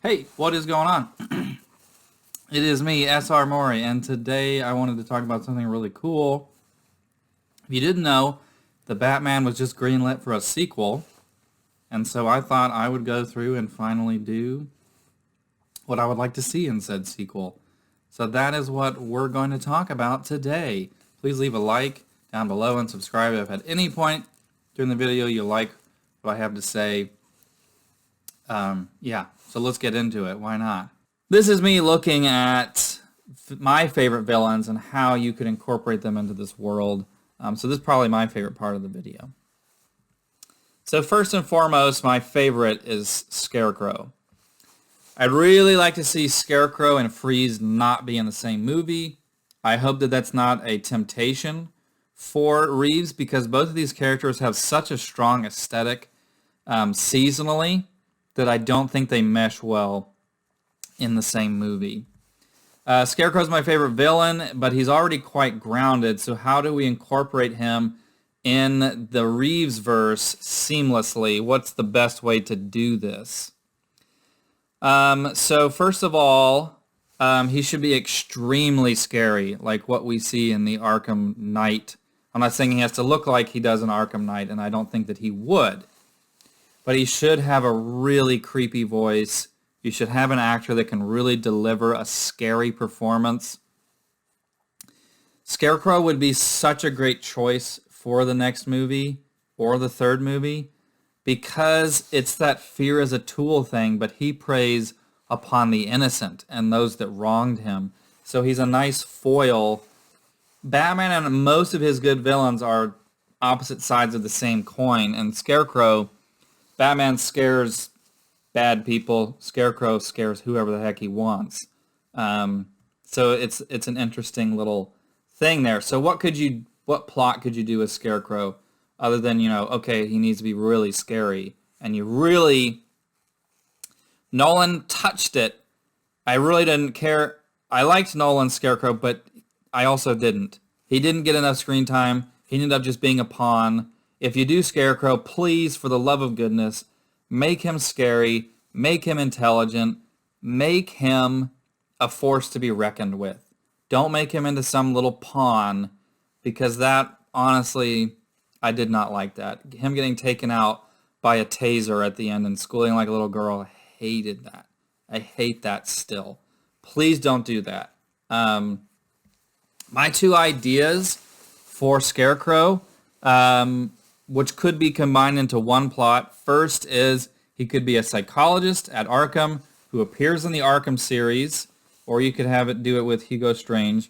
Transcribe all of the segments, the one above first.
Hey, what is going on? It is me, SR Mori, and today I wanted to talk about something really cool. If you didn't know, the Batman was just greenlit for a sequel, and so I thought I would go through and finally do what I would like to see in said sequel. So that is what we're going to talk about today. Please leave a like down below and subscribe if at any point during the video you like what I have to say. So let's get into it. Why not? This is me looking at my favorite villains and how you could incorporate them into this world. So this is probably my favorite part of the video. So first and foremost, my favorite is Scarecrow. I'd really like to see Scarecrow and Freeze not be in the same movie. I hope that that's not a temptation for Reeves because both of these characters have such a strong aesthetic seasonally that I don't think they mesh well in the same movie. Scarecrow's my favorite villain, but he's already quite grounded, so how do we incorporate him in the Reeves verse seamlessly? What's the best way to do this? So first of all, he should be extremely scary, like what we see in the Arkham Knight. I'm not saying he has to look like he does in Arkham Knight, and I don't think that he would. But he should have a really creepy voice. You should have an actor that can really deliver a scary performance. Scarecrow would be such a great choice for the next movie or the third movie because it's that fear as a tool thing, but he preys upon the innocent and those that wronged him. So he's a nice foil. Batman and most of his good villains are opposite sides of the same coin, and Scarecrow, Batman scares bad people. Scarecrow scares whoever the heck he wants. So it's an interesting little thing there. So what plot could you do with Scarecrow other than, okay, he needs to be really scary. And Nolan touched it. I really didn't care. I liked Nolan's Scarecrow, but I also didn't. He didn't get enough screen time. He ended up just being a pawn. If you do Scarecrow, please, for the love of goodness, make him scary, make him intelligent, make him a force to be reckoned with. Don't make him into some little pawn, because that, honestly, I did not like that. Him getting taken out by a taser at the end and schooling like a little girl, I hated that. I hate that still. Please don't do that. My two ideas for Scarecrow, which could be combined into one plot. First is he could be a psychologist at Arkham who appears in the Arkham series, or you could have it do it with Hugo Strange,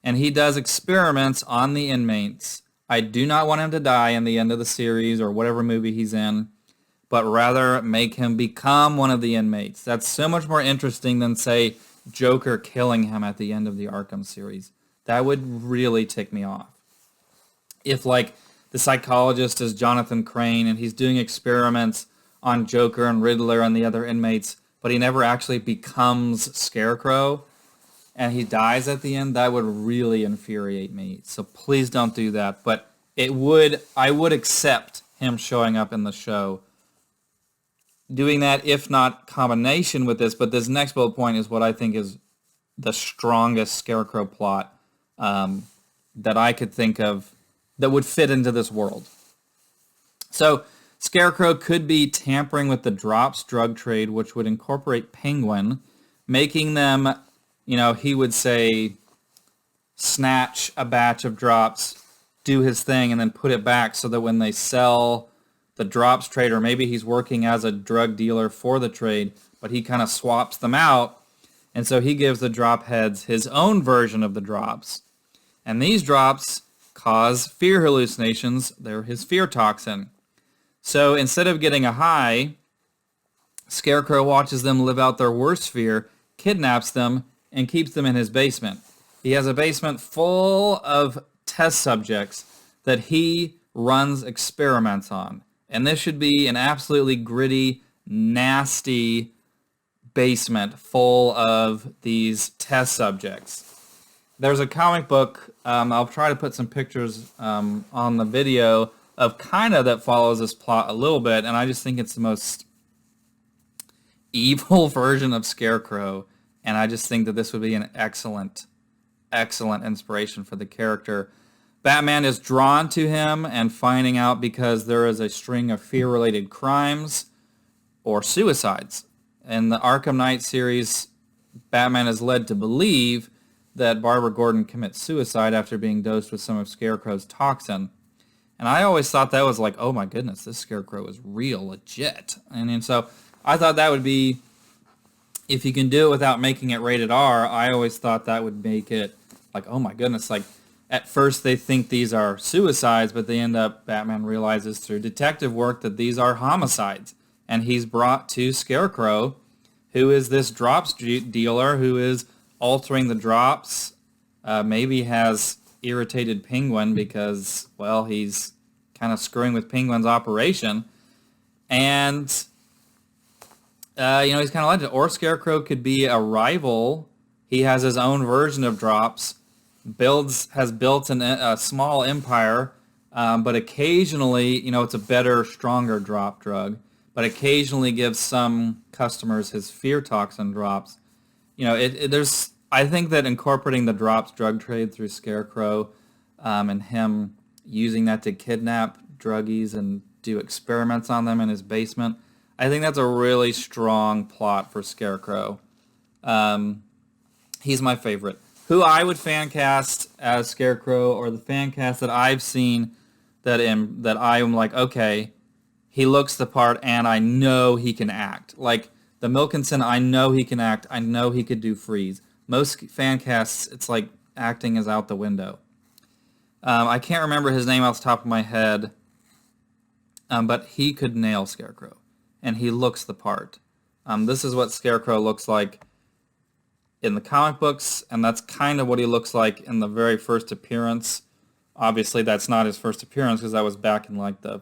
and he does experiments on the inmates. I do not want him to die in the end of the series or whatever movie he's in, but rather make him become one of the inmates. That's so much more interesting than, say, Joker killing him at the end of the Arkham series. That would really tick me off. If, the psychologist is Jonathan Crane and he's doing experiments on Joker and Riddler and the other inmates, but he never actually becomes Scarecrow and he dies at the end, that would really infuriate me. So please don't do that. But I would accept him showing up in the show. Doing that, if not combination with this, but this next bullet point is what I think is the strongest Scarecrow plot that I could think of that would fit into this world. So Scarecrow could be tampering with the drops drug trade, which would incorporate Penguin, making them, he would say, snatch a batch of drops, do his thing, and then put it back so that when they sell the drops trade, or maybe he's working as a drug dealer for the trade, but he kind of swaps them out, and so he gives the drop heads his own version of the drops. And these drops cause fear hallucinations. They're his fear toxin. So instead of getting a high, Scarecrow watches them live out their worst fear, kidnaps them, and keeps them in his basement. He has a basement full of test subjects that he runs experiments on. And this should be an absolutely gritty, nasty basement full of these test subjects. There's a comic book, I'll try to put some pictures on the video of that follows this plot a little bit, and I just think it's the most evil version of Scarecrow, and I just think that this would be an excellent inspiration for the character. Batman is drawn to him and finding out because there is a string of fear-related crimes or suicides. In the Arkham Knight series, Batman is led to believe that Barbara Gordon commits suicide after being dosed with some of Scarecrow's toxin. And I always thought that was like, oh my goodness, this Scarecrow is real, legit. And so I thought that would be, if you can do it without making it rated R, I always thought that would make it like, oh my goodness, like at first they think these are suicides, but they end up, Batman realizes through detective work that these are homicides. And he's brought to Scarecrow, who is this drops dealer who is altering the drops, maybe has irritated Penguin because, well, he's kind of screwing with Penguin's operation. And, he's kind of legend. Or Scarecrow could be a rival. He has his own version of drops, has built a small empire, but occasionally, it's a better, stronger drop drug, but occasionally gives some customers his fear toxin drops. I think that incorporating the drops drug trade through Scarecrow and him using that to kidnap druggies and do experiments on them in his basement, I think that's a really strong plot for Scarecrow. He's my favorite. Who I would fan cast as Scarecrow, or the fan cast that I've seen that I'm like, okay, he looks the part and I know he can act. Like the Milkinson, I know he can act. I know he could do Freeze. Most fan casts, it's like acting is out the window. I can't remember his name off the top of my head, but he could nail Scarecrow, and he looks the part. This is what Scarecrow looks like in the comic books, and that's kind of what he looks like in the very first appearance. Obviously, that's not his first appearance because that was back in like the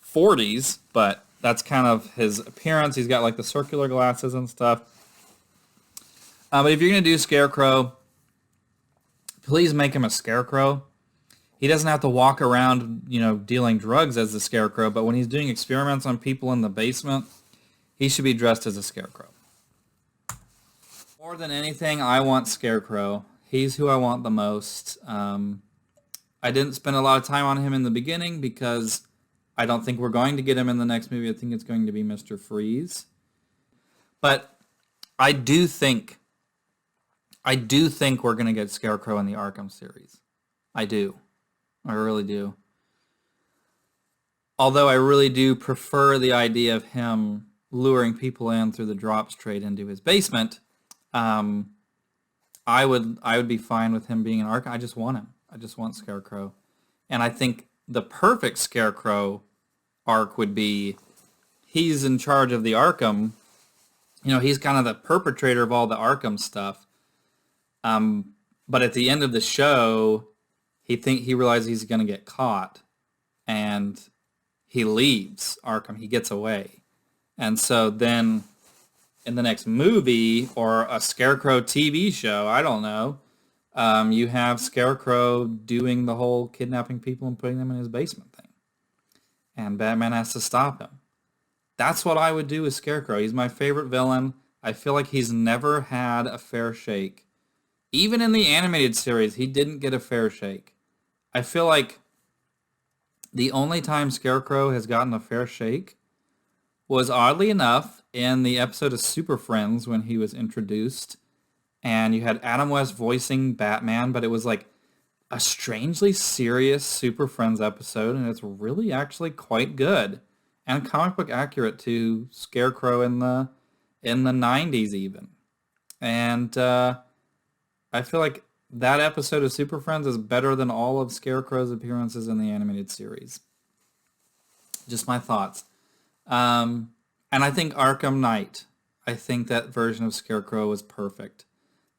40s, but that's kind of his appearance. He's got like the circular glasses and stuff. But if you're going to do Scarecrow, please make him a Scarecrow. He doesn't have to walk around, dealing drugs as the Scarecrow, but when he's doing experiments on people in the basement, he should be dressed as a Scarecrow. More than anything, I want Scarecrow. He's who I want the most. I didn't spend a lot of time on him in the beginning because I don't think we're going to get him in the next movie. I think it's going to be Mr. Freeze. But I do think we're going to get Scarecrow in the Arkham series. I do. I really do. Although I really do prefer the idea of him luring people in through the drops trade into his basement, I would be fine with him being an Arkham. I just want him. I just want Scarecrow. And I think the perfect Scarecrow arc would be he's in charge of the Arkham. He's kind of the perpetrator of all the Arkham stuff. But at the end of the show, he realizes he's going to get caught, and he leaves Arkham. He gets away. And so then in the next movie or a Scarecrow TV show, I don't know, you have Scarecrow doing the whole kidnapping people and putting them in his basement thing. And Batman has to stop him. That's what I would do with Scarecrow. He's my favorite villain. I feel like he's never had a fair shake. Even in the animated series, he didn't get a fair shake. I feel like the only time Scarecrow has gotten a fair shake was, oddly enough, in the episode of Super Friends when he was introduced. And you had Adam West voicing Batman, but it was like a strangely serious Super Friends episode, and it's really actually quite good. And comic book accurate to Scarecrow in the 90s even. And I feel like that episode of Super Friends is better than all of Scarecrow's appearances in the animated series. Just my thoughts. And I think Arkham Knight, I think that version of Scarecrow was perfect.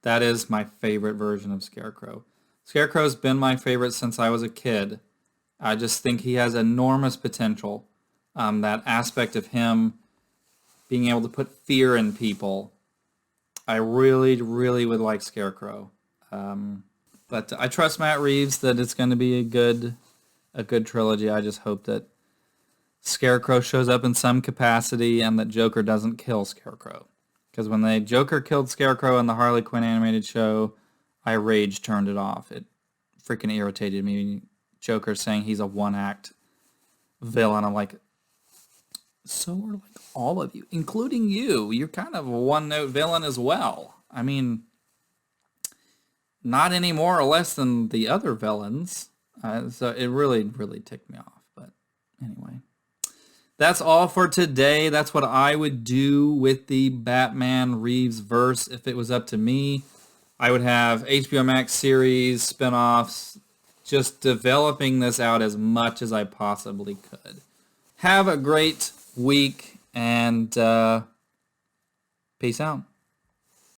That is my favorite version of Scarecrow. Scarecrow's been my favorite since I was a kid. I just think he has enormous potential. That aspect of him being able to put fear in people. I really, really would like Scarecrow. But I trust Matt Reeves that it's going to be a good trilogy. I just hope that Scarecrow shows up in some capacity and that Joker doesn't kill Scarecrow. Because when the Joker killed Scarecrow in the Harley Quinn animated show, I rage turned it off. It freaking irritated me. Joker saying he's a one-act villain. I'm like, so are like all of you, including you. You're kind of a one-note villain as well. I mean, not any more or less than the other villains. So it really, really ticked me off. But anyway, that's all for today. That's what I would do with the Batman Reeves verse if it was up to me. I would have HBO Max series, spinoffs, just developing this out as much as I possibly could. Have a great week, and peace out.